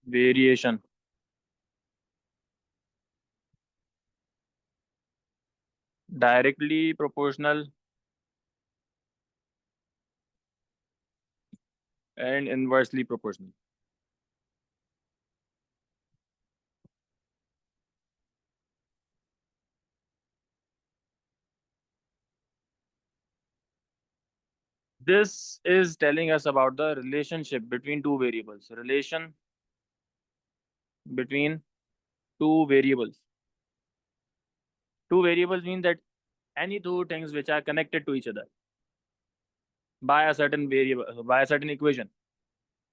variation. Directly proportional and inversely proportional. This is telling us about the relationship between two variables. Relation between two variables. Two variables mean that any two things which are connected to each other by a certain variable, by a certain equation.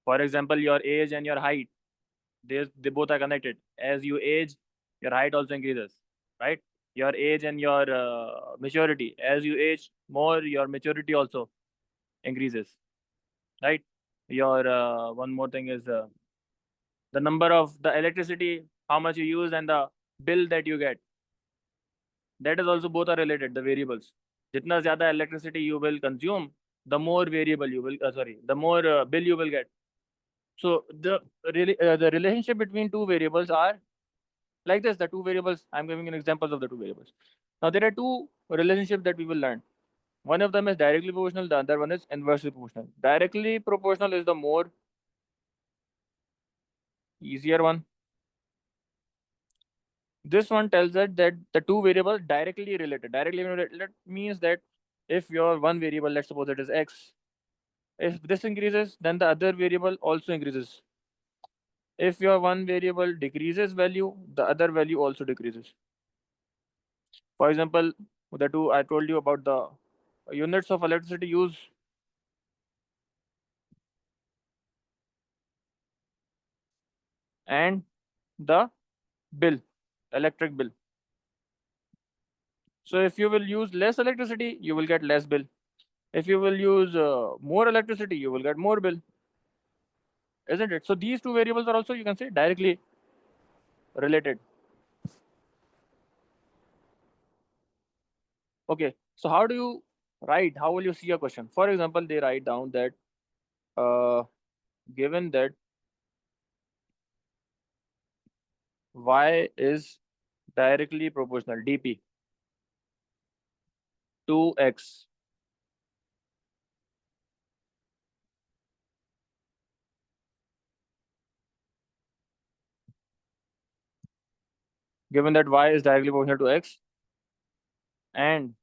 For example, your age and your height, they both are connected. As you age, your height also increases, right? Your age and your maturity. As you age more, your maturity also increases, right? Your one more thing is the number of the electricity, how much you use, and the bill that you get. That is also both are related. The variables. जितना ज़्यादा electricity you will consume, the more variable you will. The more bill you will get. So the relationship between two variables are like this. The two variables. I'm giving an examples of the two variables. Now there are two relationships that we will learn. One of them is directly proportional. The other one is inversely proportional. Directly proportional is the more easier one. This one tells us that the two variables directly related. Directly related means that if your one variable, let's suppose it is x, if this increases, then the other variable also increases. If your one variable decreases value, the other value also decreases. For example, the two I told you about the units of electricity used. And the bill, electric bill. So if you will use less electricity, you will get less bill. If you will use more electricity, you will get more bill, isn't it? So these two variables are also, you can say, directly related. Okay, so how do you write? How will you see a question? For example, they write down that given that y is directly proportional dp to x, given that y is directly proportional to x, and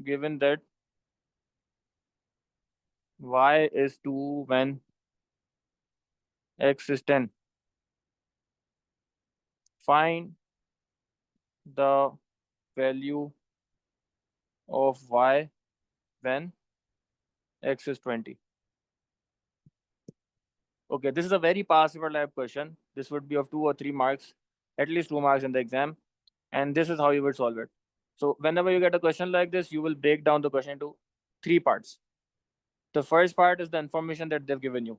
given that y is 2 when x is 10, find the value of y when x is 20. Okay, this is a very pass or lab question. This would be of 2 or 3 marks, at least 2 marks in the exam. And this is how you would solve it. So whenever you get a question like this, you will break down the question into 3 parts. The first part is the information that they've given you.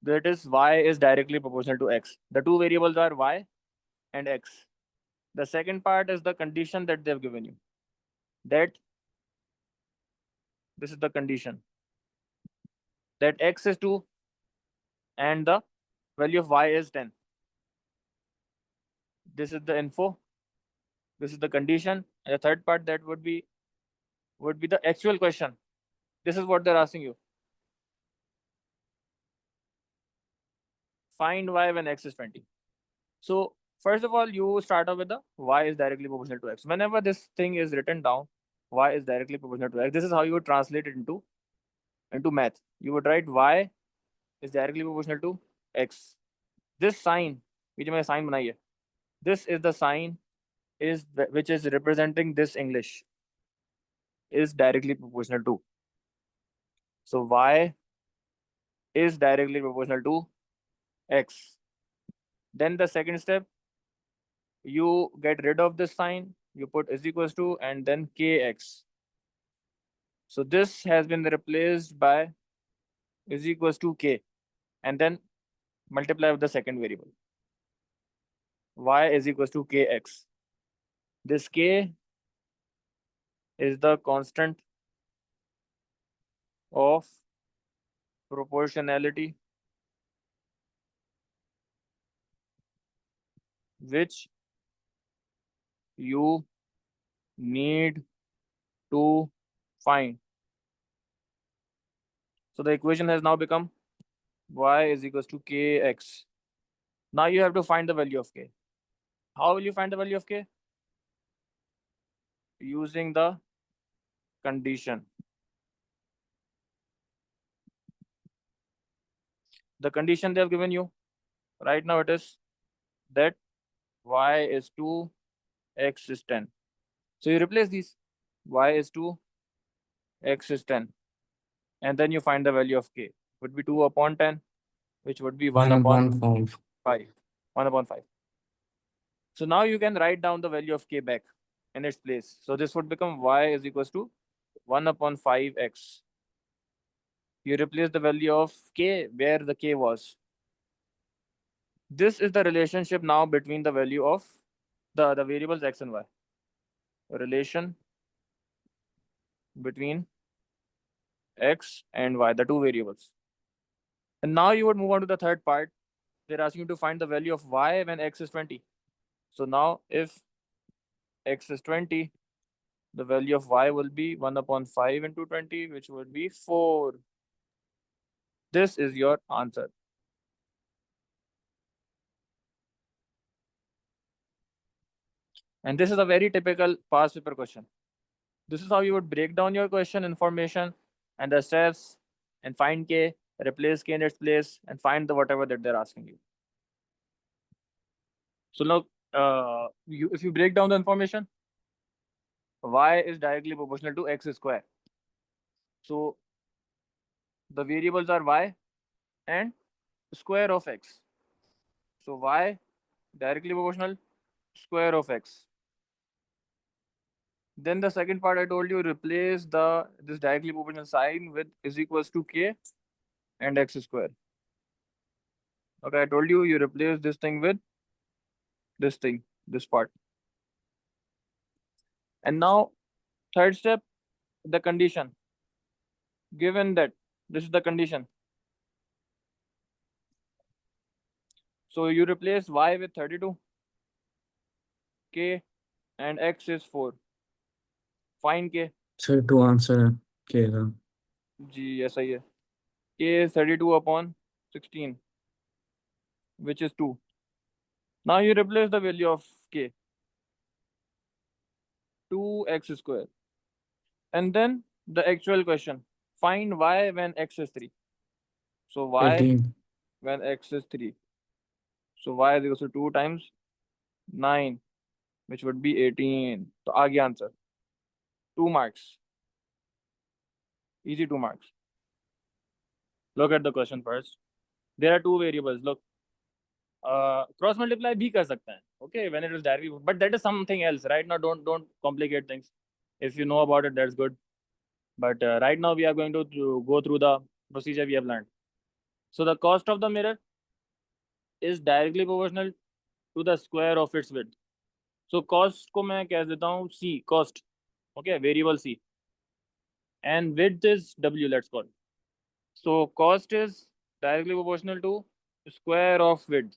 That is y is directly proportional to x. The two variables are y and x. The second part is the condition that they've given you. That this is the condition that x is 2 and the value of y is 10. This is the info. This is the condition. And the third part that would be the actual question. This is what they're asking you. Find y when x is 20. So first of all, you start off with the y is directly proportional to x. Whenever this thing is written down, y is directly proportional to x. This is how you would translate it into math. You would write y is directly proportional to x. This sign, which I sign बनाई है, this is the sign which is representing this English is directly proportional to. So y is directly proportional to x. Then the second step, you get rid of this sign, you put is equals to and then kx. So this has been replaced by is equals to k and then multiply with the second variable. Y is equals to kx. This k is the constant of proportionality which you need to find. So the equation has now become y is equals to kx. Now you have to find the value of k. How will you find the value of k? Using the condition. The condition they have given you right now, it is that y is 2, x is 10. So you replace these. Y is 2, x is 10. And then you find the value of k. Would be 2 upon 10, which would be 1 upon 5. 1 upon 5. So now you can write down the value of k back in its place. So this would become y is equals to 1 upon 5x. You replace the value of k where the k was. This is the relationship now between the value of the variables x and y. Relation between x and y, the two variables. And now you would move on to the third part. They're asking you to find the value of y when x is 20. So now if x is 20, the value of y will be 1 upon 5 into 20, which would be 4. This is your answer. And this is a very typical past paper question. This is how you would break down your question information and the steps and find k, replace k in its place, and find the whatever that they're asking you. So look, if you break down the information, y is directly proportional to x square. So the variables are y and square of x. So y directly proportional square of x. Then the second part I told you, replace this directly proportional sign with is equals to k and x square. Okay, I told you replace this thing with this thing, this part. And now third step, the condition. Given that this is the condition, so you replace y with 32, k and x is 4. Find k. Sir, to answer k का. जी ऐसा ही है. K is 32 upon 16, which is 2. Now you replace the value of k, 2x square. And then the actual question, find y when x is 3. So y 18. when x is 3. So y is equal to 2 times 9, which would be 18. So आ गया answer. 2 marks. Easy 2 marks. Look at the question first. There are two variables. Look, cross multiply भी कर सकते हैं. Okay, when it is derivative, but that is something else. Right now, don't complicate things. If you know about it, that's good. But right now we are going to go through the procedure we have learned. So the cost of the mirror is directly proportional to the square of its width. So cost को मैं कह देता हूँ C, cost. Okay, variable C. And width is W, let's call. So cost is directly proportional to square of width.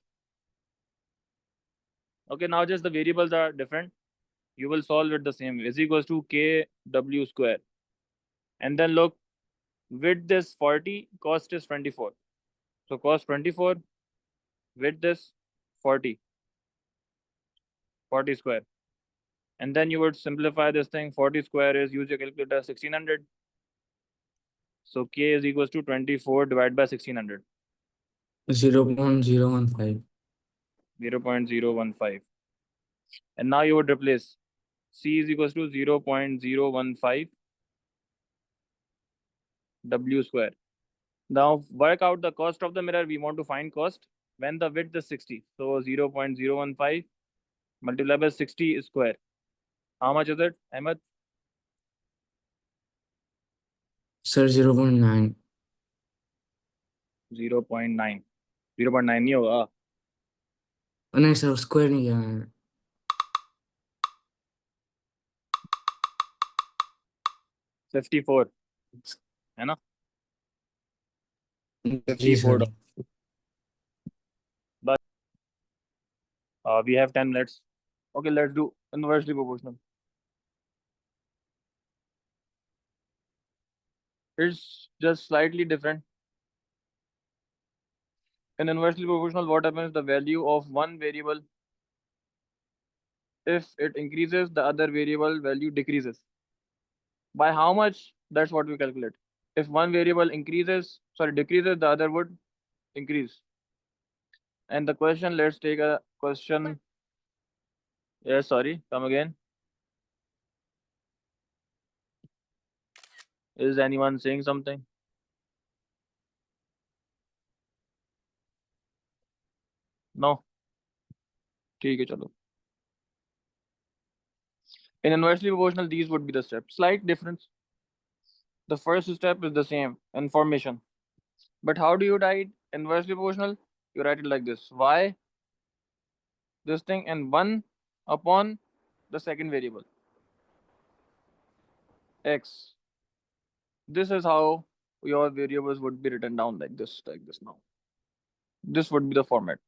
Okay, now just the variables are different. You will solve it the same way. Is equals to k w square. And then look, width is 40, cost is 24. So cost 24, width is 40 square. And then you would simplify this thing. 40 square is, use your calculator, 1600. So k is equals to 24 divided by 1600. 0.015. 0.015. And now you would replace c is equals to 0.015 w square. Now work out the cost of the mirror. We want to find cost when the width is 60. So 0.015 multiplied by 60 square. How much is it, Ahmed? Sir, 0.9. 0.9. 0.9 नहीं होगा. नहीं sir, square नहीं किया है. 54 है ना? जी 54 sir. बस We have 10 minutes. Okay, let's do inversely proportional. It's just slightly different. In inversely proportional, what happens? The value of one variable, if it increases, the other variable value decreases. By how much? That's what we calculate. If one variable decreases, the other would increase. And the question, let's take a question. Yes, sorry, come again. Is anyone saying something? No. ठीक है चलो. In inversely proportional, these would be the steps. Slight difference. The first step is the same, information. But how do you write inversely proportional? You write it like this. Y, this thing, and 1 upon the second variable, x. This is how your variables would be written down like this now. This would be the format.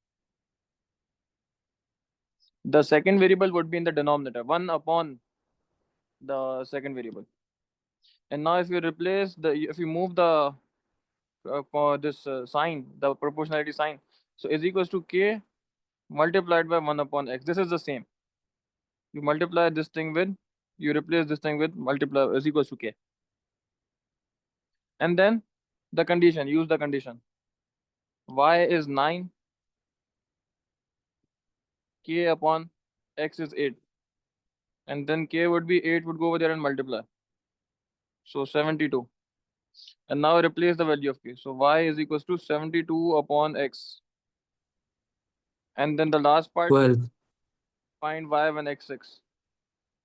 The second variable would be in the denominator, 1 upon the second variable. And now if you move the sign, the proportionality sign, so is equals to k multiplied by 1 upon x. This is the same. You multiply this thing with, you replace this thing with multiply is equals to k. And then the condition, use the condition. Y is 9, k upon x is 8. And then k would be 8, would go over there and multiply. So 72. And now replace the value of k. So y is equals to 72 upon x. And then the last part, 12. find y when x6.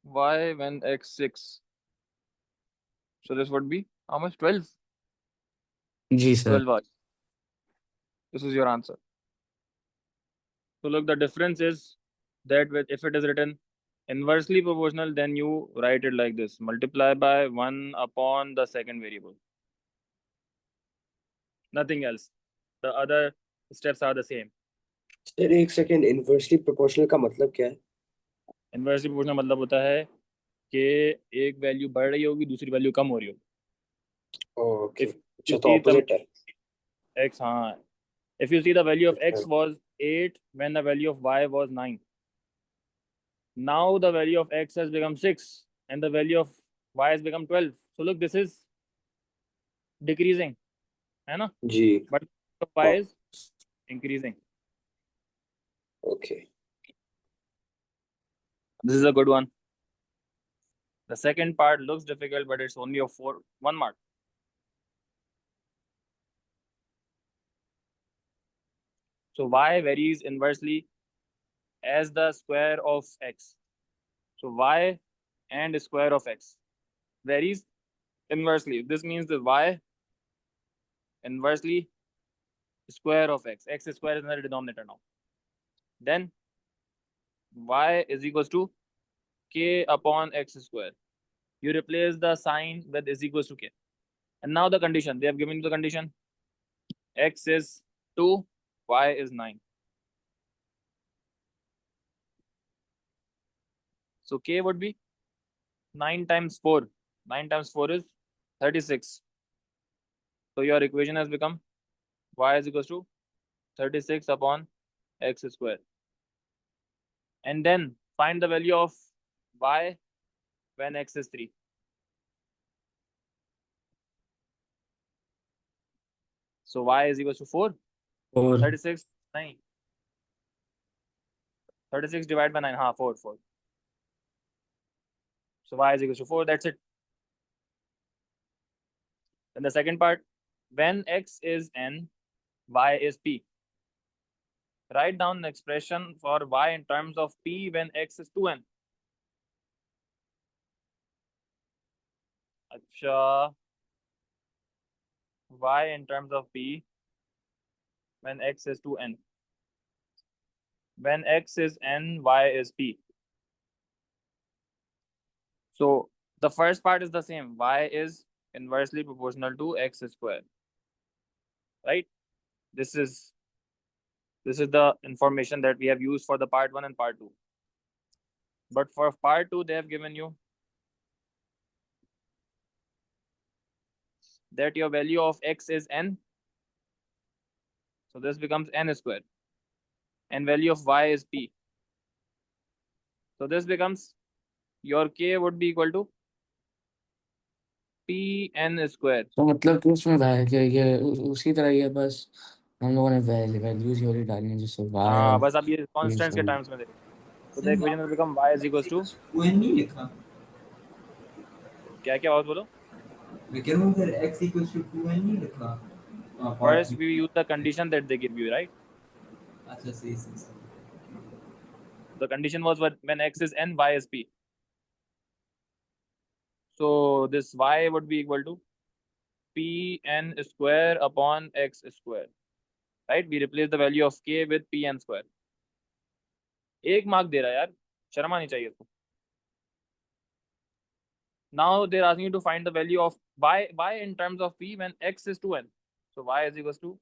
Y when x6. So this would be how much? 12. G, sir. 12 y. This is your answer. So look, the difference is that if it is written inversely proportional, then you write it like this. Multiply by 1 upon the second variable. Nothing else. The other steps are the same. Sir एक second, inversely proportional का मतलब क्या है? Inversely proportional मतलब होता है कि एक वैल्यू बढ़ रही होगी, दूसरी वैल्यू कम हो रही होगी. ओके, If अच्छा you तो see the ऑपोजिट है. x, हाँ. If you see the value of x was 8 when the value of y was 9. Now the value of x has become 6 and the value of y has become 12. So look, this is decreasing, है ना? जी. But y is increasing. Okay. This is a good one. The second part looks difficult, but it's only a 1 mark. So y varies inversely as the square of x. So y and square of x varies inversely. This means that y inversely square of x. X square is in the denominator now. Then y is equals to k upon x square. You replace the sign with is equals to k. And now the condition. They have given you the condition. X is 2, y is 9. So k would be 9 times 4. 9 times 4 is 36. So your equation has become y is equals to 36 upon x square. And then find the value of y when x is 3. So y is equals to 4. 4. 36, 9. 36 divided by 9, 4. So y is equals to 4, that's it. Then the second part, when x is n, y is p. Write down the expression for y in terms of p when x is 2n. Acha, y in terms of p when x is 2n. When x is n, y is p. So the first part is the same. Y is inversely proportional to x square. Right? This is This is the information that we have used for the part 1 and part 2. But for part 2, they have given you that your value of x is n. So this becomes n square. And value of y is p. So this becomes your k would be equal to p n square. तो मतलब कि उसमें ये उसी तरह ये बस हम लोगों ने वैल्यूज ही वाली डालनी है जैसे y हाँ और बस अब ये कॉन्स्टेंट्स के सब। टर्म्स में देखो. So the equation will become y is equals to UN नहीं लिखा. क्या क्या और बोलो. मैं कह रहा हूँ फिर x equals to 2n नहीं लिखा. First we use the condition that they give you, right? अच्छा सही सही. The condition was when x is n, y is p. So this y would be equal to p n square upon x square, right? We replace the value of k with p n square. एक mark दे रहा है यार, शर्म आनी चाहिए इसको. Now they're asking you to find the value of y in terms of p when x is 2n. So y is equals to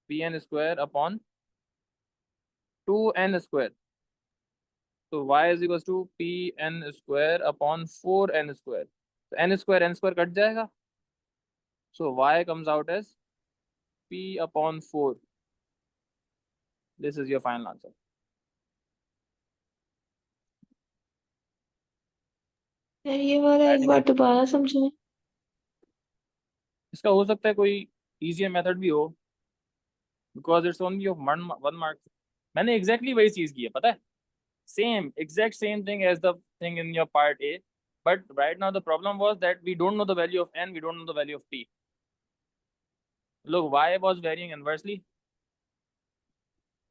pn square upon 2n square. So y is equals to pn square upon 4n square. So n square cut जाएगा. So y comes out as p upon 4. This is your final answer. यार ये वाला एक बार दोबारा समझाएं. इसका हो सकता है कोई easier method भी हो, because it's only of one mark. मैंने exactly वही चीज की है, पता है? Exact same thing as the thing in your part A. But right now the problem was that we don't know the value of n, we don't know the value of p. Look, y was varying inversely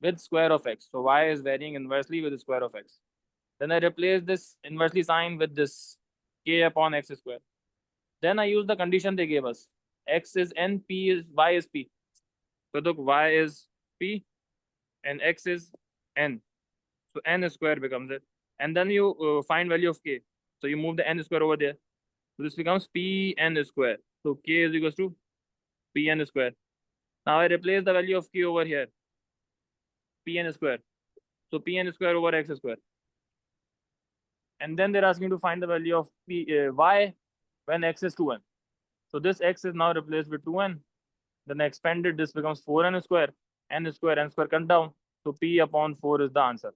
with square of x. So y is varying inversely with the square of x. Then I replace this inversely sign with this k upon x square. Then I use the condition they gave us. X is n, p is y is p. So look, y is p and x is n. So n square becomes it. And then you find value of k. So you move the n square over there. So this becomes p n square. So k is equals to p n square. Now I replace the value of k over here. P n square. So p n square over x square. And then they're asking you to find the value of y when x is 2n. So this x is now replaced with 2n. Then I expanded, this becomes 4n square. N square comes down. So p upon 4 is the answer.